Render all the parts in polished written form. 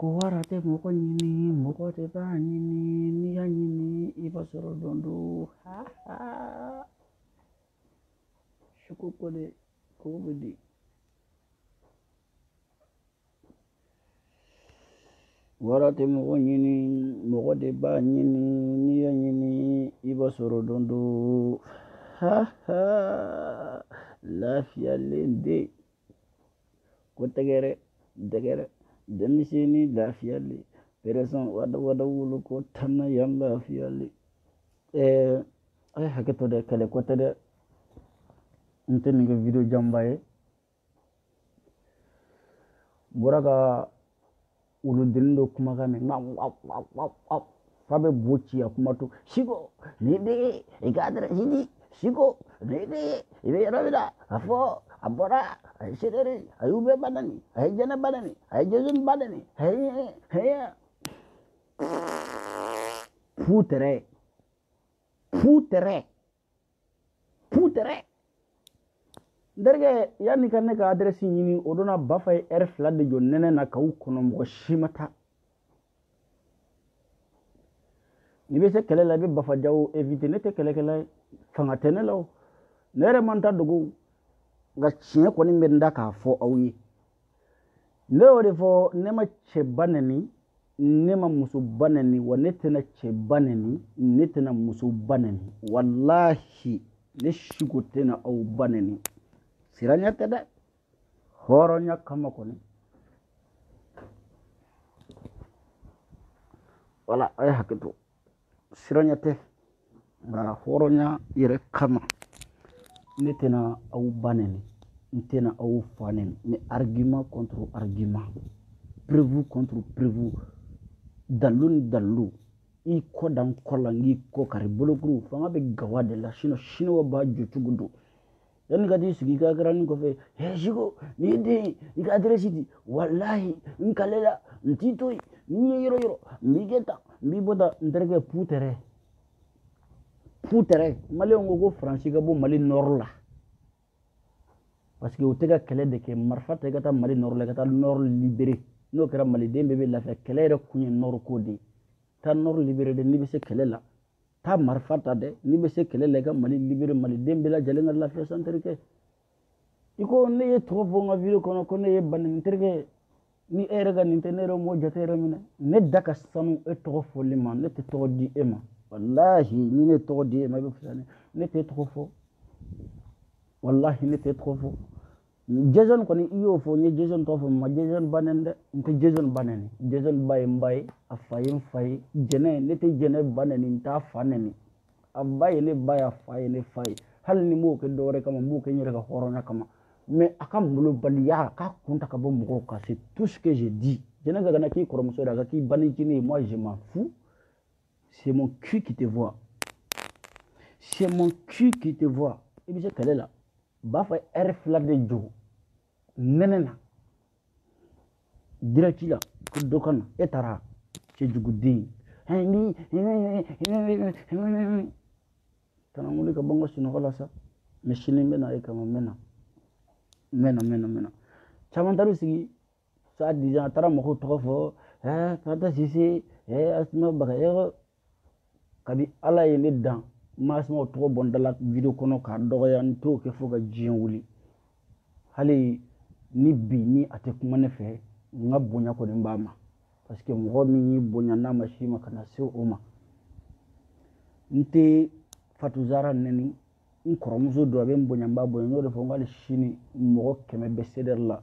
ko warate mɔgɔ ɲini mɔgɔ de b'a ɲini n'i y'a ɲini I b'a sɔrɔ don do suko ko de ko bɛ di warate mɔgɔ ɲini mɔgɔ de b'a ɲini n'i y'a ɲini I b'a sɔrɔ don do lafiyalen de ko tɛgɛrɛ dɛgɛrɛ denmisɛnnin lafiyalen peresan wada wolo ko tanna yan lafiyalen ai hakɛto dɛ kɛlɛ ko tɛ dɛ n tɛ nin kɛ video janba ye bɔra ka wuludennin dɔ kumakan mɛn fa bɛ bo ci a kuma to siko ni de I ka adresse di siko ni de I bɛ yɔrɔ min na a fɔ a bɔra a ye sedere a ye ube banani a ye jɛnɛ banani a ye jesun banani putere nderge yanni ka ne ka adresse ɲini o donna ba fa ye heure 2 de jɔ nɛnɛ na k'aw kɔnɔ mɔgɔ si ma taa ni bɛ se kɛlɛ la I bɛ Bafajaw éviter ne tɛ kɛlɛkɛla ye fanga tɛ ne la o ne yɛrɛ man ta dogo nka tiɲɛ kɔni bɛ n da k'a fɔ aw ye ne y'o de fɔ ne ma cɛba nɛni ne ma musoba nɛni wa ne tɛna cɛba nɛni ne tɛna musoba nɛni wallahi ne siko tɛna aw ba nɛni siranya tɛ dɛ hɔrɔnya kama kɔni wala a ye hakɛ to siranya tɛ nka hɔrɔnya yɛrɛ kama ne tɛna aw ba nɛni n tɛna aw fa nɛni mais argument contre argument preuve contre preuve dalu ni dalu I kɔ da n kɔ la n k'i kɔ kari bolokuru fanga bɛ gawa de la sinon siniwa b'a jɔ cogo don yanni ka t'i sigi I ka garanni kɔfɛ siko ni den I ka adresse di wallahi n kalela n t'i to yen n'i ye yɔrɔ yɔrɔ n b'i kɛ tan n b'i bɔ tan n terikɛ putere maliyɛnw ko Faransi ka bɔ Mali nord la parce que o tɛ ka kɛlɛ de kɛ marifa ta I ka taa Mali nord la I ka taa nord libéré n'o kɛra maliden bɛɛ bɛ lafiya kɛlɛ yɛrɛ kun ye nord ko de taa nord libéré de n'i bɛ se kɛlɛ la taa marifa ta dɛ n'i bɛ se kɛlɛ la I ka Mali libéré maliden bɛɛ lajɛlen ka lafiya san terikɛ I ko ne ye tɔgɔ fɔ n ka video kɔnɔ ko ne ye ba nɛni terikɛ ni e yɛrɛ ka nin tɛ ne yɛrɛ m'o jate yɛrɛ minɛ ne da ka sanu e tɔgɔ fɔli ma ne tɛ tɔgɔ di e ma wallahi ni ne tɔgɔ di e ma I bɛ fisaya ne tɛ tɔgɔ fɔ wallahi ne tɛ tɔgɔ fɔ Jason kɔni I y'o fɔ n ye Jason tɔgɔ fɔ ma Jason ba nɛni dɛ n tɛ Jason ba nɛni Jason ba ye n ba ye a fa ye n fa ye jɛnɛ ne tɛ jɛnɛ ba nɛni n t'a fa nɛni a ba ye ne ba ye a fa ye ne fa ye hali ni m'o kɛ dɔwɛrɛ kama n b'o kɛ n yɛrɛ ka hɔrɔnya kama mais a ka malobaliya k'a kun ta ka bɔ mɔgɔw kan c'est tout ce que j'ai dit jɛnɛ ka kana k'i kɔrɔmuso ye a ka k'i banicinin ye moi je m'en fous c'est mon cul qui te voit c'est mon cul qui te voit I bɛ se kɛlɛ la ba fa heure 2 de jɔ nɛnɛ na direct la ko dɔ ka na e taara cɛjuguden kana wuli ka bɔ n ka sunɔgɔ la sa mais sini n bɛ na e kama n bɛ na caman taar'u sigi sa 10 ans a taara mɔgɔw tɔgɔ fɔ Fanta Sise Asuma Bagayogo kabi Ala ye ne dan n ma Asumaw tɔgɔ bɔ n da la video kɔnɔ k'a dɔgɔya n t'o kɛ fo ka diɲɛ wuli hali ni bi ni a tɛ kuma ne fɛ n ka bonya kɔni b'a ma parce que mɔgɔ min y'i bonya n'a ma s'i ma ka na se o ma n tɛ Fatu Zara nɛni n kɔrɔmuso don a bɛ n bonya n b'a bonya n y'o de fɔ n ko hali sini mɔgɔ 100 bɛ CDR la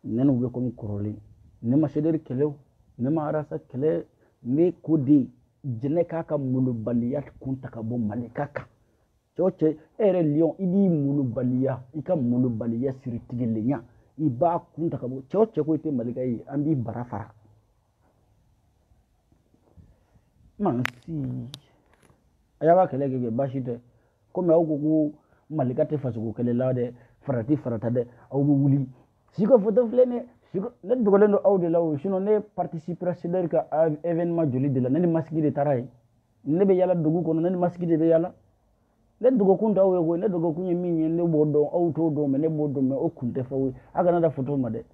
nɛniw bɛ komi kɔrɔlen ne ma CDR kɛlɛ o ne ma arasa kɛlɛ ne ko de jɛnɛ k'a ka molobaliya kun ta ka bɔ Malika kan cɛ o cɛ e yɛrɛ Lion I b'i molobaliya I ka molobaliya siritigɛlenya I b'a kun ta ka bɔ cɛ o cɛ ko I tɛ Malika ye an b'i bara fara mansi a y'a ka kɛlɛ kɛ baasi tɛ komi aw ko Malika tɛ fasogo kɛlɛ la dɛ farati farata dɛ aw bɛ wuli siko photo filɛ ne ne dogolen don aw de la o sinon ne participer CDR ka événement joli de la ne ni masigi de taara yen ne bɛ yala dugu kɔnɔ ne ni masigi de bɛ yala ne dogokun t'aw ye koyi ne dogokun ye min ye ne b'o dɔn aw t'o dɔn mais ne b'o dɔn mais o kun tɛ fɔ aw ye a kana da photo ma dɛ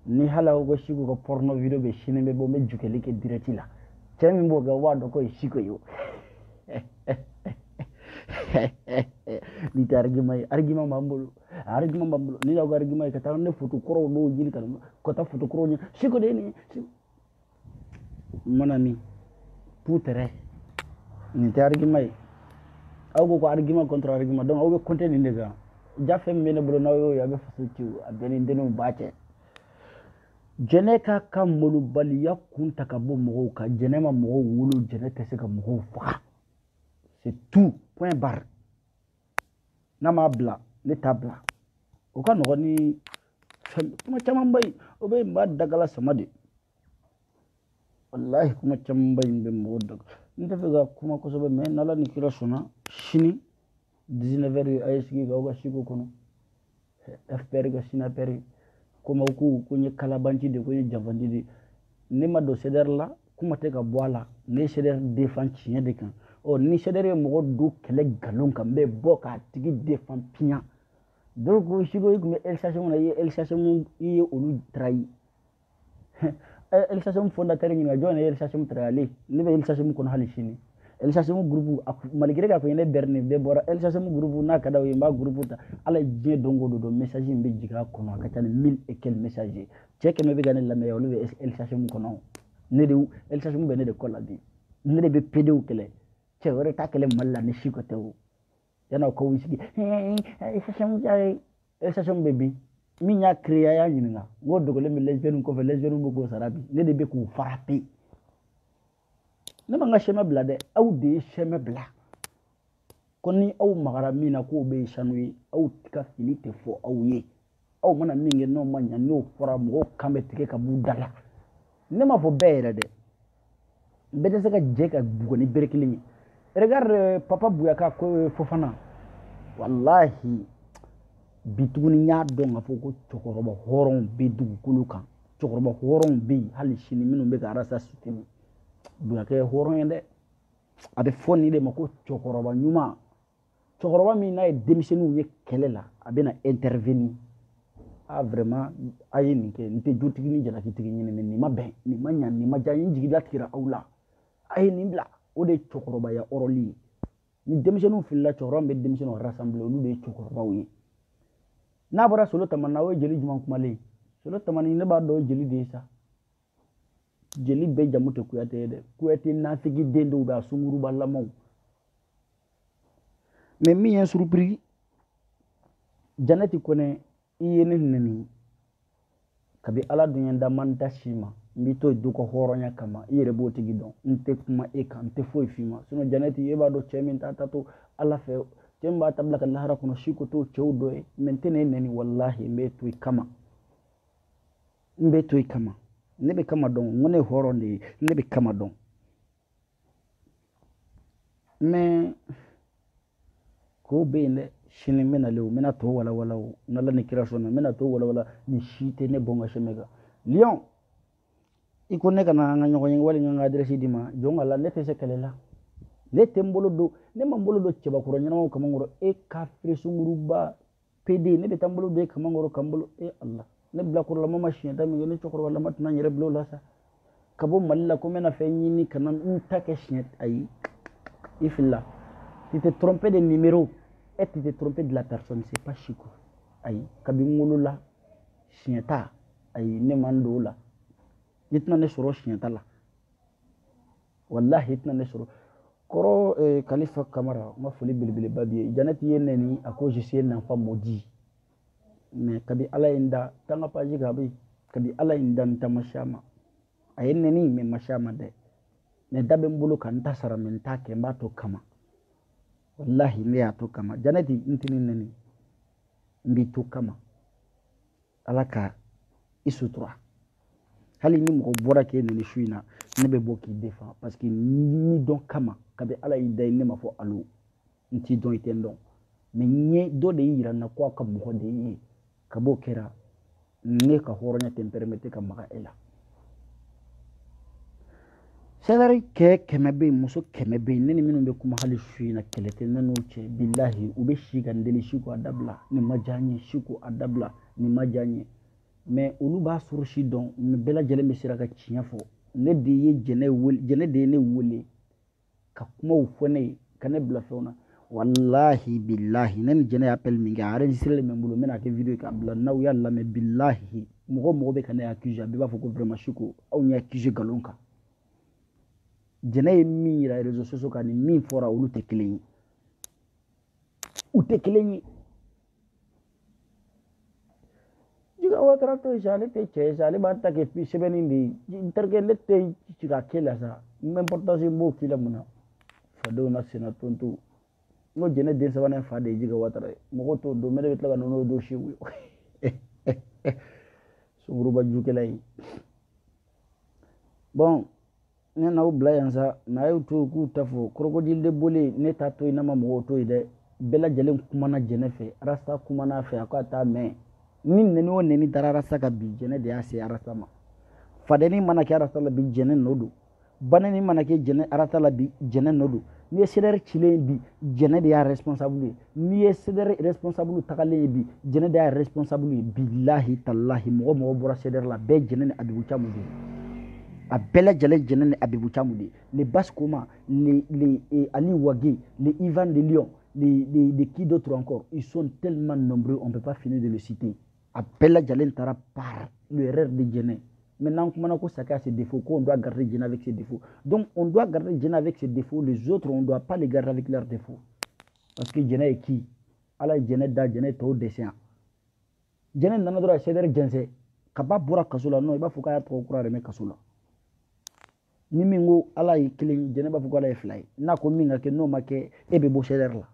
ni hala ko siko ko porno video be shine be bo me jukeli ke direct la chemi mbo ga wado ko siko yo ni argument mambulu ni la argument ka ta ne futu koro do jili kan ko ta futu koro ni siko de ni manani putere ni ta argument aw ko argument contre argument donc aw be contenu ni ga jafe mene bulu nawo ya be fasu ci abeni ndenu baace jene ka molu baliya kunta ka bo mogo ka jene ma mogo wulu jene te se ka mogo faga c'est tout point barre na ma bla ne tabla o ka no ni kuma caman bay o be ba dagala samade wallahi kuma caman bay be mogo dag nda fega kuma ko so be men nala ni kira sona shini 19h ayesigi ga oga shiko kono fpr ga sina peri kuma ku kunye kalabanci de kunye javandi de ne ma do seder la kuma te ka boala ne seder defan cinya de kan o ni seder mo do kele galon kan be bo ka tigi defan pinya donc ko shiko ko el station na ye el station ye olu trai el station fondateur ni ga jone el station trali ne be el station kono halishini el station groupe malgré ka ko yene berne be bora el station groupe na kada wi ma groupe ta ala je dongo do message mbe jiga kono ka tan 1000 et quel message check me be ganel la me yolu el station kono ne de el station be ne de kola bi ne de be pedew kele che wore ta kele malla ne shiko tew yana ko wisigi el station be bi mi nya créer ya nyinga ngodo ko le lesbienne ko fe lesbienne ko sarabi ne de be ko frapper ne ma nga sheme bla de aw de sheme bla koni aw magara mina ko be shanui aw tika filite fo aw ye aw mana minge no manya no fora mo kambe tike ka budala ne ma fo bere de bede saka jeka bugoni berkilini regarde papa buyaka ko fofana wallahi bituguni nya do nga fo ko chokoroba horon be dugu kulukan chokoroba horon be hali shini minu be ka rasa sutini buyake horon yende abe foni de mako chokoroba nyuma chokoroba mi na démissionné ye kelela abena intervenir a vraiment ayi ni ke nte jotigi ni jala kitigi ni ni ma ben ni ma nya ni ma janyi jigi latkira awla ayi ni bla o de chokoroba ya oroli ni démissionné filla chokoroba be démissionné rassembler lu de chokoroba wi na bora solo tamanna wo jeli juma kumale solo tamani ne ba do jeli de sa jeli be jamute kuyate na figi dendo ba sunguru balamo mais mi en surpris janati kone iyene nani kabi ala dunya da manta shima mbito duko horonya kama ire boti gidon nte kuma e kan te foi fima suno janati e ba do chemin tata to ala fe temba tabla kan lahara kuno shiko to chewdo e mentene nani wallahi mbeto kama nebe kama don ngone horonde nebe kama don mais ko bene shini mena lew mena to wala nala ni kira sona mena to wala ni shite ne bonga shemega lion iko ne kana nga nyoko nyeng wali nga adresi dima jonga la nete se kelela nete mbolo do ne mambolo do cheba kuro nyana kama ngoro e kafre sunguru ba pd ne be tambolo do kama ngoro kambolo e allah ne bla kuro la mama shi ta mi ne chokoro wala mat na nyere blo la sa kabo malla ko mena fe nyini kana ntake shi ay ifilla tu te trompé de numéro et tu te trompé de la personne c'est pas chico ay kabi ngulula shieta ay ne mandola yitna ne soro shieta la wallahi yitna ne soro koro khalifa kamara ma fuli bilbil babi janati yeneni ako jisi na fa modi mais kabi ala inda tanga paji gabi kabi ala inda ntamashama ayeneni me mashama de ne dabe mbulu kan tasara men take mbato kama wallahi ne ato kama janati intini neni mbitu kama alaka isutra hali ni mo bora ke ne shuina ne be boki defa parce que ni don kama kabe ala ida ne ma fo alu nti don itendo me nye do de yira na kwa ka mo de yi kabo kera ne ka horonya temperamente ka maka ela sedari ke kemebe muso kemebe neni minu be kuma hali shuina kelete nanu che billahi ube shiga ndeli shiko adabla ni majanye shiko adabla ni majanye mais olu b'a sɔrɔ si dɔn mais bɛɛ lajɛlen bɛ sera ka tiɲɛ fɔ ne de ye jɛnɛ de ye ne wele ka kumaw fɔ ne ye ka ne bila fɛnw na wallahi billahi ne ni jɛnɛ ye appel min kɛ a enregistré bɛ n bolo n bɛna kɛ video k'a bila n'aw y'a lamɛn billahi mɔgɔ mɔgɔ bɛ ka ne accuse a bɛɛ b'a fɔ ko vraiment Chiko aw ɲɛ accuse nkalon kan jɛnɛ ye min yira réseaux sociaux kan ni min fɔra olu tɛ kelen ye u tɛ kelen ye Jiga Watara to isa ale tɛ cɛ ye sa ale b'a ta kɛ sɛbɛnni de ye n terikɛ ne tɛ ci ka kɛ la sa n bɛ importance n b'o f'i la mun na fadenw na senna tonto n ko jɛnɛ den sabanan fa de ye Jiga Watara ye mɔgɔw t'o dɔn mais ne bɛ tila ka nɔnɔ don sewu ye sunguruba jukɛla ye bon ne n'aw bila yan sa mais a y'u to k'u ta fɔ crocodile de boli ne t'a to yen n'a ma mɔgɔw to yen dɛ bɛɛ lajɛlen kumana jɛnɛ fɛ Rasta kumana a fɛ a ko a t'a mɛn ni neni o neni dara Rasta ka bi jɛnɛ de y'a se Rasta ma fadeni mana kɛ Rasta la bi jɛnɛ nɔ don banani mana kɛ jɛnɛ Rasta la bi jɛnɛ nɔ don n'i ye CDR cilen bi jɛnɛ de y'a responsable ye n'i ye CDR responsable tagalen ye bi jɛnɛ de y'a responsable ye billahi tallahi mɔgɔ mɔgɔ bɔra CDR la bɛɛ jɛnɛ ni Abibu Camu de a bɛɛ lajɛlen jɛnɛ ni Abibu Camu de les Baskoma les Ali Wagé les Ivan de Lyon les qui d'autres encore ils sont tellement nombreux on ne peut pas finir de le citer a bɛɛ lajɛlen taara par l'erreur de jɛnɛ maintenant kumana ko chacun a ses défauts qu'on doit garder jɛnɛ avec ses défauts donc on doit garder jɛnɛ avec ses défauts les autres on ne doit pas les garder avec leurs défauts parce que jɛnɛ est qui ala ye jɛnɛ da jɛnɛ tɔw dɛsɛ yan jɛnɛ nana dɔrɔn a CDR jɛnsɛ kaba bɔra kaso la non i b'a fɔ k'a y'a tɔgɔ kura yɛrɛ mɛn kaso la ni min ko ala ye kelen jɛnɛ b'a fɔ ko ala ye fila ye n'a ko min ka kɛ n'o ma kɛ e bɛ bɔ CDR la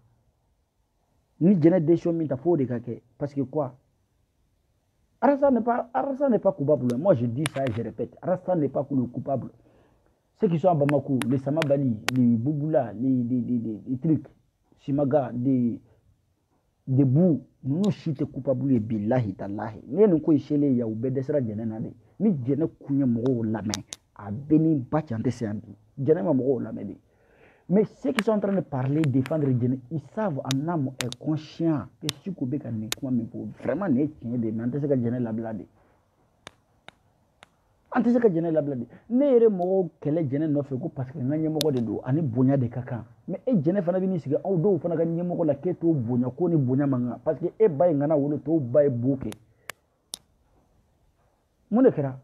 ni jɛnɛ décision min ta fo de ka kɛ parce que quoi Rasta n'est pas coupable. Moi, je dis ça et je répète. Rasta n'est pas coupable. Ceux qui sont à Bamako, les Samabali, les Bouboula, les trucs, Simaga, des bouts, nous sommes coupables. Billahi tallahi. Nous sommes coupables. Il y a obédesra djenenade. Ni djene kounya moro lame. A beni bachante seambi. Djene ma moro lame. Mais ceux qui sont en train de parler, défendre Djene, ils savent en âme et conscient que si vous avez vraiment ne tiens de mais en tout cas Djene la blade. En tout cas Djene la blade. Ne yere mo kele Djene no fait parce que nganye mo de do ani bonya de kaka. Mais e Djene fana bini siga au do fana ganye mo la keto bonya ko ni bonya manga parce que e bay ngana wolo to bay boke. Mon ekra.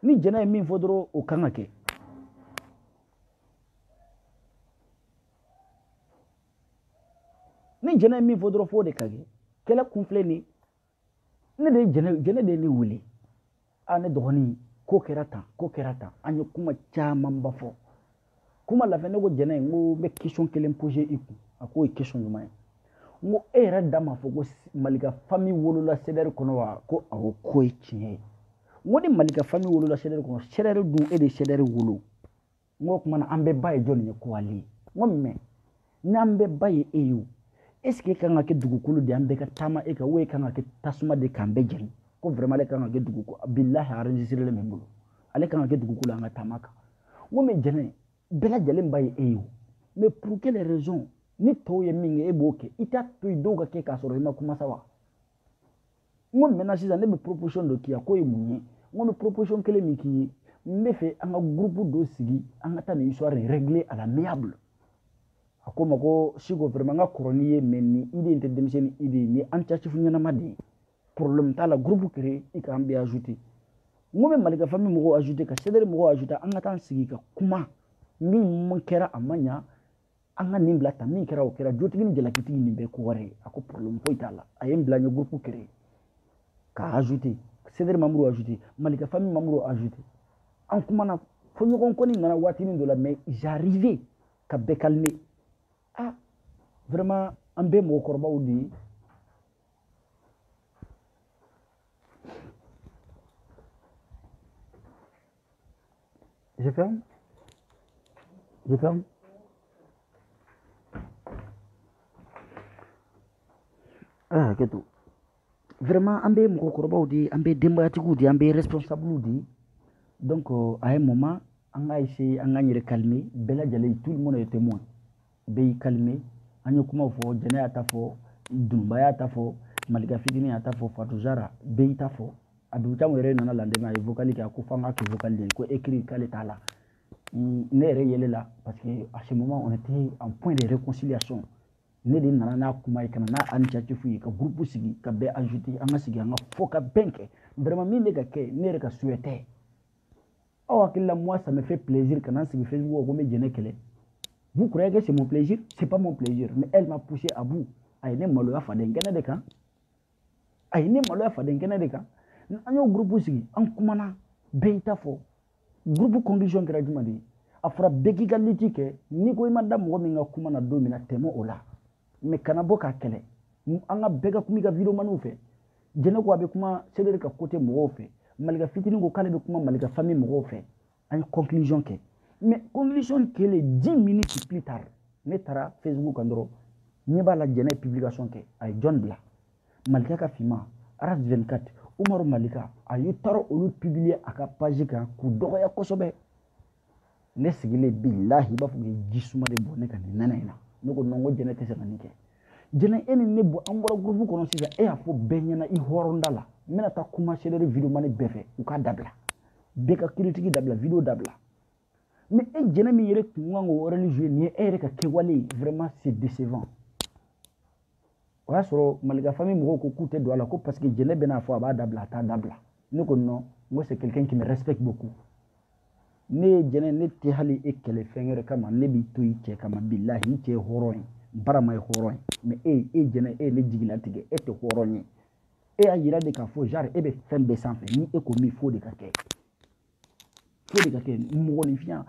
Ni Djene min fodro o kanga ke. Ni jɛnɛ min fɔ dɔrɔn fo de ka kɛ kɛlɛ kun filɛ nin ne de ye jɛnɛ de ye ne wele a ne dɔgɔnin ko kɛra tan an ye kuma camanba fɔ kuma la fɛ ne ko jɛnɛ n ko n bɛ question kelen poser i kun a k'o ye question ɲuman ye n ko e yɛrɛ da m'a fɔ ko Malika famille wolola CDR kɔnɔ wa ko awɔ k'o ye tiɲɛ ye n ko ni Malika famille wolola CDR kɔnɔ CDR dun e de ye CDR wolo n ko o tuma na an bɛɛ ba ye jɔnni ye ko ale ye n ko mais n'an bɛɛ ba ye e ye o est-ce que kan ka kɛ dugukolo de an bɛɛ ka taama e kan ou kan ka kɛ tasuma de k'an bɛɛ jeni ko vraiment ale kan ka kɛ dugukolo billahi enregistré bɛ n bolo ale kan ka kɛ dugukolo an ka taama kan n ko mais jɛnɛ bɛɛ lajɛlen ba ye e ye o mais pour quelle raison ni tɔw ye min kɛ e b'o kɛ i t'a to yen dɔw ka kɛ k'a sɔrɔ i ma kuma sa wa n ko maintenant sisan ne bɛ proposition dɔ k'i ye k'o ye mun ye n ko n bɛ proposition kelen min k'i ye n bɛ fɛ an ka groupe dɔ sigi an ka taa nin histoire régler à l'amiable a ko ma ko Chiko vraiment n ka kɔrɔ n'i ye mais ni idée in tɛ denmisɛnnin idée ye ni an cɛcifu ɲɛnama de ye problème t'a la groupe créé i k'an bɛɛ ajouter n ko bɛ Malika famille mɔgɔw ajouter ka CDR mɔgɔw ajouter an ka taa an sigi ka kuma min kɛra a ma ɲa an ka nin bila tan min kɛra o kɛra jotigi ni jalakitigi nin bɛɛ ko wɛrɛ ye a ko problème foyi t'a la a ye n bila n ye groupe créé ka ajouter CDR membre ajouter Malika famille membre ajouter an kumana fo ɲɔgɔn kɔni nana waatinin dɔ la mais j'arrivais ka bɛɛ calmer ah vraiment an bɛɛ mɔgɔkɔrɔbaw de ye je ferme ah keto vraiment an bɛɛ mɔgɔkɔrɔbaw de ye an bɛɛ denbayatigiw de ye an bɛɛ responsable de ye donc à un moment an ka essayer an k'an yɛrɛ calmer bɛɛ lajɛlen tout le monde est témoin bɛɛ y'i calmer an ye kumaw fɔ jɛnɛ y'a ta fɔ dununba y'a ta fɔ Malika fitinin y'a ta fɔ Fatou Zara bɛɛ y'i ta fɔ Abou Tam yɛrɛ nana lendemain a ye vocal kɛ a ko f'an ka kɛ vocal de ko écrit k'ale t'a la ne yɛrɛ yɛlɛ la parce que à ce moment on était en point de réconciliation ne de nana n'a kuma ye ka na n'a initiative ye ka groupe sigi ka bɛɛ ajouter an ka sigi an ka fɔ ka bɛn kɛ vraiment min bɛ ka kɛ ne yɛrɛ ka souhait tɛ aw hakili la moi ça me fait plaisir ka na sigi Facebook ko n bɛ jɛnɛ kɛlɛ vous croyez que c'est mon plaisir c'est pas mon plaisir mais elle m'a poussé à bout a ye ne maloya faden kɛnɛ de kan a ye ne maloya faden kɛnɛ de kan an y'o groupe sigi an kumana bɛɛ y'i ta fɔ groupe conclusion kɛra jumɛn de ye a fɔra bɛɛ k'i ka liti kɛ n'i ko i ma da mɔgɔ min ka kuma na don min na tɛmɛ o la mais kana bɔ k'a kɛlɛ an ka bɛɛ ka kuma i ka videomaniw fɛ jɛnɛ ko a bɛ kuma Seleri ka côté mɔgɔw fɛ Malika fitinin ko k'ale bɛ kuma Malika famille mɔgɔw fɛ an ye conclusion kɛ mais conclusion kɛlen 10 minutes plus tard ne taara Facebook kan dɔrɔn ɲɛ b'a la jɛnɛ publication kɛ a ye John bila Malika ka finman Aras 24 Umaru Malika a y'u taara olu publier a ka page kan k'u dɔgɔya kosɛbɛ ne sigilen billahi i b'a fɔ ko ji suma de bɔ ne ka nin nɛnɛ in na ne ko non ko jɛnɛ tɛ se ka nin kɛ jɛnɛ e ni ne bɔ an bɔra groupe kɔnɔ sisan e y'a fɔ bɛɛ ɲɛna i hɔrɔnda la n bɛna taa kuma Seleri videomani bɛɛ fɛ u k'a dabila bɛɛ ka critique dabila video dabila mais e jɛnɛ min yɛrɛ kun kan k'o rôle jouer nin ye e yɛrɛ ka kɛwale ye vraiment c'est décevant o y'a sɔrɔ Malika famille mɔgɔw ko k'u tɛ don a la ko parce que jɛnɛ bɛn'a fɔ a b'a dabila a t'a dabila ne ko non n ko c'est quelqu'un qui me respecte beaucoup ne ye jɛnɛ ne tɛ hali e kɛlɛ fɛn wɛrɛ kama ne b'i to i cɛ kama billahi i cɛ ye hɔrɔn ye Barama ye hɔrɔn ye mais e jɛnɛ e ye ne jigilatigɛ e tɛ hɔrɔn ye e y'a yira de k'a fɔ genre e bɛ fɛn bɛɛ sanfɛ ni e ko min f'o de ka kɛ mɔgɔninfinya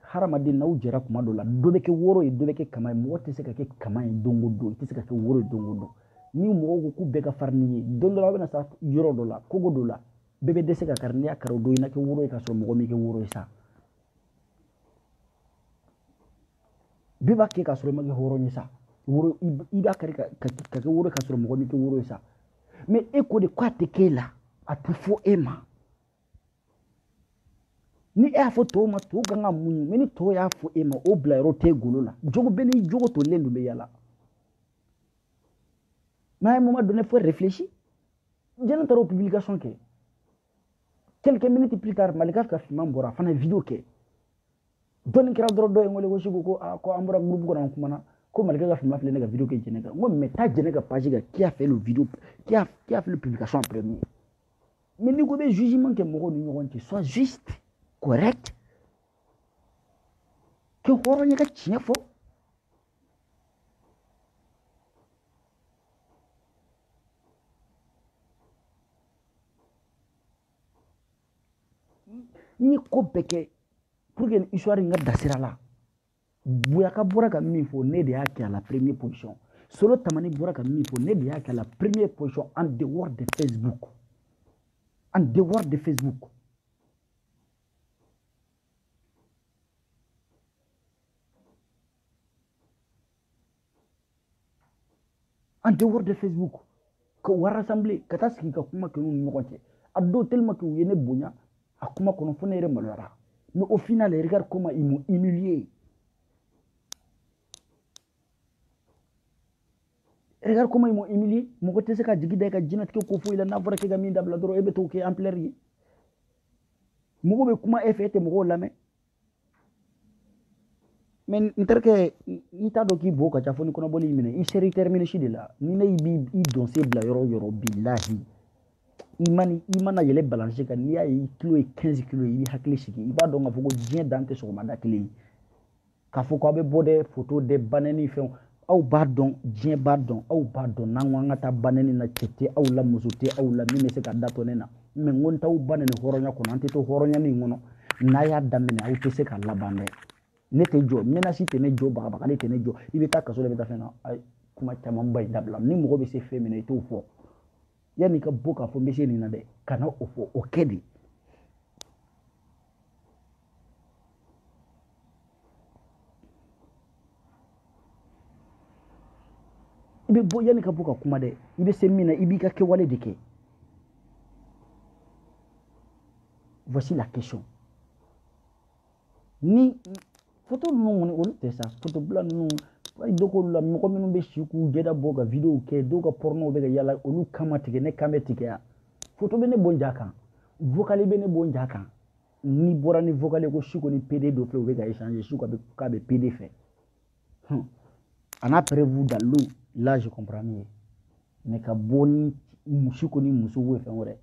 hadamaden n'aw jɛra kuma dɔ la dɔ bɛ kɛ woro ye dɔ bɛ kɛ kama ye mɔgɔ tɛ se ka kɛ kama ye don o don i tɛ se ka kɛ woro ye don o don ni mɔgɔw ko k'u bɛɛ ka farin ni ye don dɔ la aw bɛna sa yɔrɔ dɔ la kogo dɔ la bɛɛ bɛ dɛsɛ ka kari n'i y'a kari o don i na kɛ woro ye k'a sɔrɔ mɔgɔ min kɛ woro ye sa bɛɛ b'a kɛ k'a sɔrɔ i ma kɛ hɔrɔn ye sa woro i b'a kari ka kɛ woro k'a sɔrɔ mɔgɔ min kɛ woro ye sa mais e ko de k'a tɛ k'e la a tɛ fɔ e ma ni e y'a fɔ tɔw ma tɔw kan ka muɲu mais ni tɔw y'a fɔ e ma o bila yɔrɔ t'e golo la jogo bɛɛ n'i jogo tolilen don bɛ yala mais à un moment donné il faut réfléchir jɛnɛ taara o publication kɛ quelques minutes plus tard Malika ka finman bɔra a fana ye video kɛ dɔnni kɛra dɔrɔn dɔ ye n wele ko Siko ko an bɔra groupe kɔnɔ an kumana ko Malika ka finman filɛ ne ka video kɛ jɛnɛ kan n ko mais taa jɛnɛ ka page kan qui a fait le video qui a fait le publication en premier mais n'i ko bɛ jugement kɛ mɔgɔw ni ɲɔgɔn cɛ sois juste correct kɛ hɔrɔn ye ka tiɲɛ fɔ n ye ko bɛɛ kɛ pour que histoire in ka da sira la Boyaka bɔra ka min fɔ ne de y'a kɛ à la première position Solo Tamani bɔra ka min fɔ ne de y'a kɛ à la première position en dehors de Facebook en dehors de Facebook en dehors de Facebook ka wa rassembler ka taa sigi ka kuma kɛ n'u ni ɲɔgɔn cɛ a don tellement que u ye ne bonya a kuma kɔnɔ fo ne yɛrɛ maloyara mais au final regarde comment ils m'ont humilié regarde comment ils m'ont humilié mɔgɔ tɛ se ka jigi da i ka diɲɛlatigɛ ko foyi la n'a fɔra k'e ka min dabila dɔrɔn e bɛ to kɛ ampleur ye mɔgɔ bɛ kuma e fɛ e tɛ mɔgɔw lamɛn mais n terikɛ i t'a dɔn k'i bo ka ca fo ni kɔnɔbɔli y'i minɛ i sera i terminer si de la ni ne b'i donse bila yɔrɔ o yɔrɔ bilahi i mana yɛlɛ balance kan n'i y'a ye i kilo ye 15 kilo ye i b'i hakili sigi i b'a dɔn k'a fɔ ko diɲɛ dan tɛ sɔgɔmada kelen ye k'a fɔ k'aw bɛ bɔ dɛ photo dɛ banɛ ni fɛnw aw b'a dɔn diɲɛ b'a dɔn aw b'a dɔn n'an ko an ka taa banɛni na cɛ tɛ aw la muso tɛ aw la min bɛ se ka da to ne na mais n ko n t'aw banɛ ni hɔrɔnya kɔnɔ an tɛ to hɔrɔnya min kɔnɔ n'a y'a daminɛ aw tɛ se ka laban dɛ ne tɛ jɔ menace tɛ ne jɔ bagabagali tɛ ne jɔ i bɛ taa kaso la i bɛ taa fɛn na ayi kuma caman ba in dabila ni mɔgɔ bɛ se fɛn min na i t'o fɔ yanni i ka bɔ k'a fɔ n bɛ se nin na dɛ kana o fɔ o kɛ de i bɛ bɔ yanni ka bɔ ka kuma dɛ i bɛ se min na i b'i ka kɛwale de kɛ voici la question ni photo ninnu kɔni olu tɛ sa photo bila ninnu wali dɔ k'olu la mɔgɔ minnu bɛ si k'u jɛda bɔ ka video kɛ dɔw ka porno bɛ ka yala olu kan ma tigɛ ne kan bɛ tigɛ ya photo bene bonja kan vocal bene bonja kan ni bora ni vocal ko suko ni PD do fe ka échanger suko ka be PD fait ana prévu dans l'eau là je comprends mieux mais ka boni musuko ni musu we fe ngore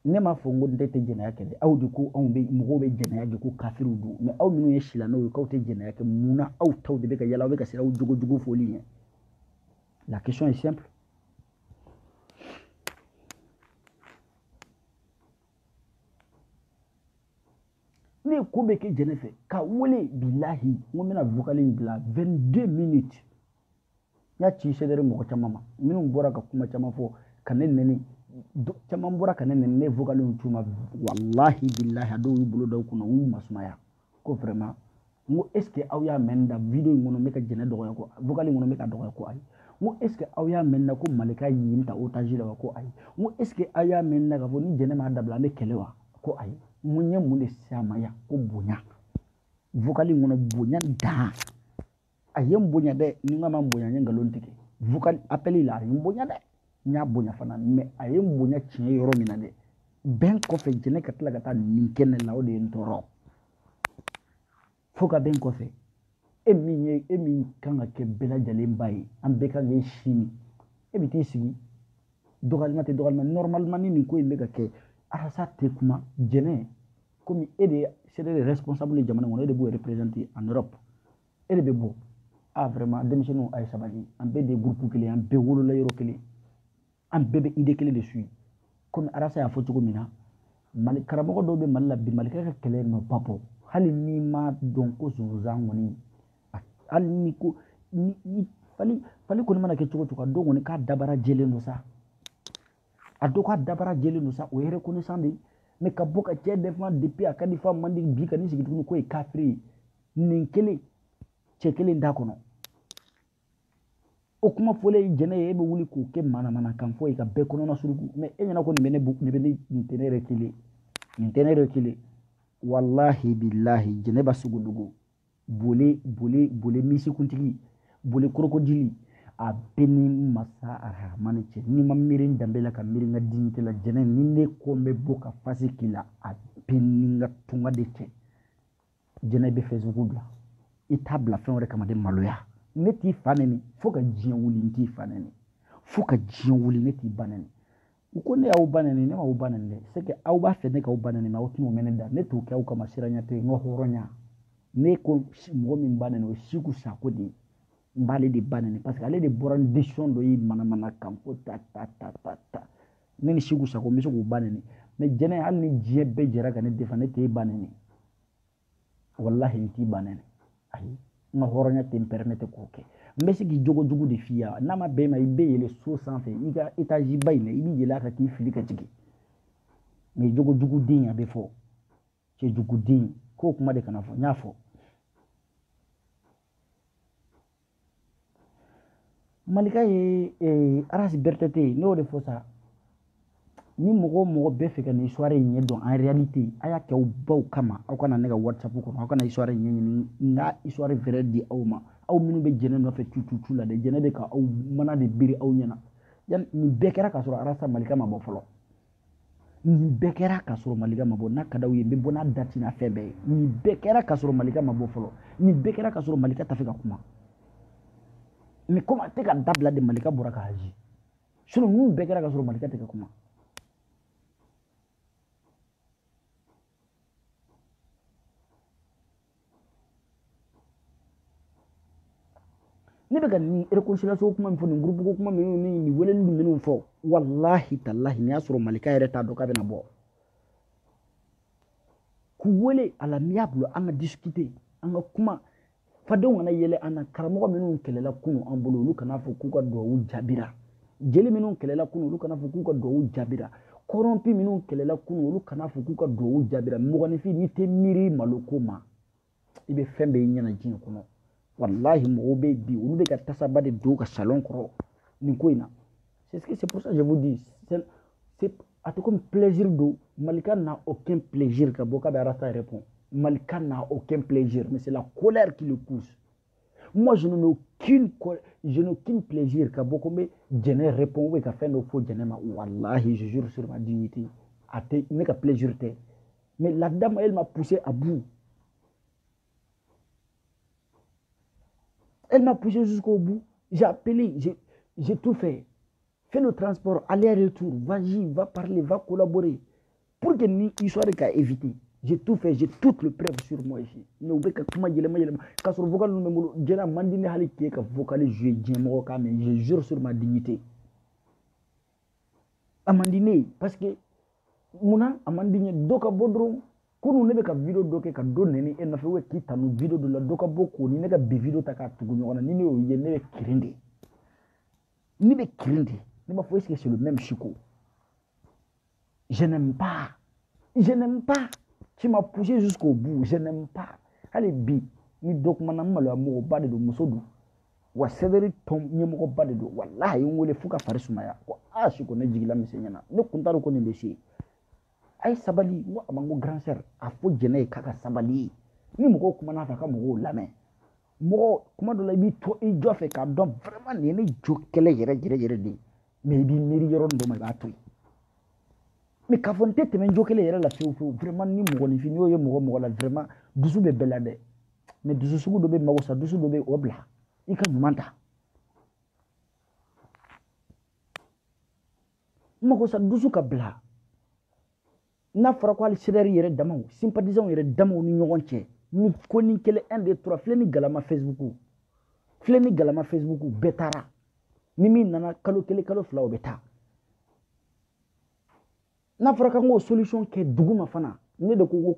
ne ma fo ngo ndete jena yake de aw de ko on be mo be jena yake ko kafiru du mais aw minu yeshila no ko te jena yake muna aw taw de be ka yala be ka sira jugo jugo foli la question est simple. Ne ko be ke jena fe ka wole billahi ngo mena vocaling bla 22 minutes ya ci sedere mo ko mama minu bora ka kuma chama fo kanen neni caman bɔra ka ne vocaling tuma wallahi billahi ado yu bolo daw kuno wu masumaya ko vraiment ngo est ce que aw ya menda video ngono me ka jene dogo ko vocaling ngono me ka dogo ko ay ngo est ce que aw ya menda ko malika yinta otaji la ko ay ngo est ce que aw ya menda ka fo ni jene ma dabla me kelewa ko ay munye munde samaya ko bonya vocaling ngono bonya da ayem bonya de ni ngama bonya ngalon tike vocal appeli la bonya de nya bonya fana mais ayem bonya tiɲɛ yɔrɔ min na dɛ bɛn kɔfɛ jɛnɛ ka tila ka taa nin kɛnɛ la o de ye n tɔɔrɔ fo ka bɛn kɔfɛ e min kan ka kɛ bɛɛ lajɛlen ba ye an bɛɛ kan k'e sini e bɛ t'i sigi dɔgɔlima tɛ dɔgɔlima normalement ni nin ko in bɛ ka kɛ arasa tɛ kuma jɛnɛ komi e de c'est le responsable ye jamana kɔnɔ e de b'o représenter en Europe e de bɛ bɔ vraiment denmisɛnninw a ye sabali an bɛɛ de groupe kelen an bɛɛ wolola yɔrɔ kelen an bɛɛ bɛ idée kelen de suit comme arasa y'a fɔ cogo min na mali karamɔgɔ dɔw bɛ mali la bi malikɛ ka kɛlɛ nɔ ba bɔ hali n'i ma dɔn ko sonsan kɔni hali ni ko ni fali kɔni mana kɛ cogo cogo a dɔw kɔni k'a dabara jɛlen don sa a dɔw k'a dabara jɛlen don sa o ye reconnaissant de mais ka bɔ ka cɛ défend depuis a ka di fa man di bi ka ni sigi tuguni ko ye kafiri ye nin kelen cɛ kelen da kɔnɔ o kuma fɔlen jɛnɛ ye e bɛ wuli k'o kɛ mana kan fɔ ye ka bɛɛ kɔnɔna suruku mais e ɲɛna ko nin bɛ ne nin tɛ ne yɛrɛ kelen nin tɛ ne yɛrɛ kelen wallahi billahi jɛnɛba sugu dogo bole misikuntigi bole krokodili a bɛ ni masa arahamani cɛ n'i ma miiri n danbe la ka miiri n ka dignité la jɛnɛ ni ne ko n bɛ bɔ ka face k'i la a bɛ ni n ka tunga de cɛ jɛnɛ bɛ Facebook bila i t'a bila fɛn wɛrɛ kama de maloya ne t'i fa nɛni fo ka diɲɛ wuli n t'i fa nɛni fo ka diɲɛ wuli ne t'i ba nɛni u ko ne y'aw ba nɛni ne m'aw ba nɛni dɛ c'est que aw b'a fɛ ne k'aw ba nɛni mais aw tɛn'o mɛn ne da ne t'o kɛ aw kama siranya tɛ n ka hɔrɔnya ne ko mɔgɔ min ba nɛni o ye Siku Sako de ye n b'ale de ba nɛni parce que ale de bɔra ni décision dɔ ye manamana kan fo ta ne ni Siku Sako n bɛ se k'o ba nɛni mais jɛnɛ hali ni diɲɛ bɛɛ jɛra ka ne défend ne t'e ba nɛni wallahi n t'i ba nɛni ayi n ka hɔrɔnya tɛ n permettre k'o kɛ n bɛ se k'i jogo jugu de f'i ye n'a ma bɛn i ma i bɛ yɛlɛ so sanfɛ i ka étage ba in na i bɛ yɛlɛ a kan k'i fili ka jigin mais jogo jugu den a bɛ fɔ cɛ jugu den k'o kuma de kana fɔ n y'a fɔ malika ye Aras Bertete ne y'o de fɔ sa ni mɔgɔ mɔgɔ bɛ fɛ ka nin histoire in ɲɛ dɔn en réalité a y'a kɛ aw baw kama aw kana ne ka WhatsApp kɔnɔ aw kana histoire in ɲɛɲini n ka histoire vrai di aw ma aw minnu bɛ jɛnɛ nɔfɛ tu la dɛ jɛnɛ bɛ ka aw mana de biri aw ɲɛna yani nin bɛɛ kɛra k'a sɔrɔ Arasa Malika ma bɔ fɔlɔ nin bɛɛ kɛra k'a sɔrɔ Malika ma bɔ n'a ka d'aw ye n bɛ bɔ n'a date n'a fɛn bɛɛ ye nin bɛɛ kɛra k'a sɔrɔ Malika ma bɔ fɔlɔ nin bɛɛ kɛra k'a sɔrɔ Malika t'a fɛ ka kuma mais comme a tɛ ka dabila de Malika bɔra ka agir sinon ninnu bɛɛ kɛra k'a sɔrɔ Malika tɛ ka kuma ne bɛ ka nin réconciliation kuma min fɔ nin groupe ko kuma minnu ni nin weleli minnu fɔ wallahi tallahi n'i y'a sɔrɔ Malika yɛrɛ t'a dɔn k'a bɛna bɔ k'u wele à l'amiable an ka discuter an ka kuma fadenw kana yɛlɛ an na karamɔgɔ minnu kɛlɛla kunun an bolo olu kana fɔ k'u ka duwawu jaabira jeli minnu kɛlɛla kunun olu kana fɔ k'u ka duwawu jaabira corrompu minnu kɛlɛla kunun olu kana fɔ k'u ka duwawu jaabira mɔgɔninfin n'i tɛ miiri maloko ma i bɛ fɛn bɛɛ y'i ɲɛna diɲɛ kɔnɔ wallahi mɔgɔw bɛ bi olu bɛ ka tasaba de don ka salon kɔrɔ nin ko in na c'est pour ça que je vous dis c'est a tɛ comme plaisir don Malika n'a aucun plaisir ka bɔ k'a bɛ Arasa répond Malika n'a aucun plaisir mais c'est la colère qui le pousse Moi, je n'ai aucun plaisir qu'à beaucoup mais je ne réponds oui qu'à faire nos faux je ma wallahi je jure sur ma dignité à te mais qu'à plaisir te mais la dame elle m'a poussé à bout, elle m'a poussé jusqu'au bout, j'ai appelé, j'ai tout fait, fais le transport aller-retour, vas-y, va parler, va collaborer pour que ni histoire qu'à éviter. J'ai tout fait, j'ai toutes les preuves sur moi ici. Mais vous que comment il est quand sur vocal nous me j'ai la mandine hali qui est que vocal jouer djemo ka mais je jure sur ma dignité. Amandine parce que muna amandine doka bodron kunu ne be ka video doke ka do neni e na fe we kita no video de la doka boko ni ne ka be video ta ka tugu nyona ni ne o ye ne be kirinde. Ni be kirinde. Ni ma faut est-ce que c'est le même chico. Je n'aime pas. Je n'aime pas. Tu m'as poussé jusqu'au bout. Je n'aime pas. Allez, bi. Ni document na malo amour ba de do musodu. Wa sederi tom nyemo ba de do. Wallahi ngole fuka farisuma ko ashiko na jigila misenyana. Ne kuntaru ko ni desi. Ay sabali wa amango grand sœur a fo jene kaka sabali. Ni moko kuma na fa ka moko lame. Moko kuma do la bi to i jofe ka don vraiment ni jokele yere de. Mais bi miri yoron do ma ba toy. Mais quand on tête men jokele yere la feu vraiment ni mo ni fini yo mo la vraiment dusu be belade mais dusu sugu do be magosa dusu do be obla ika manta magosa dusu ka bla na fara ko al sidari yere damaw sympathisant yere damaw ni ñogon ci ni ko ni kele 1 2 3 fleni galama facebook betara ni min nana kalo kele kalo flaw beta na fara kan go solution ke duguma fana ne de ko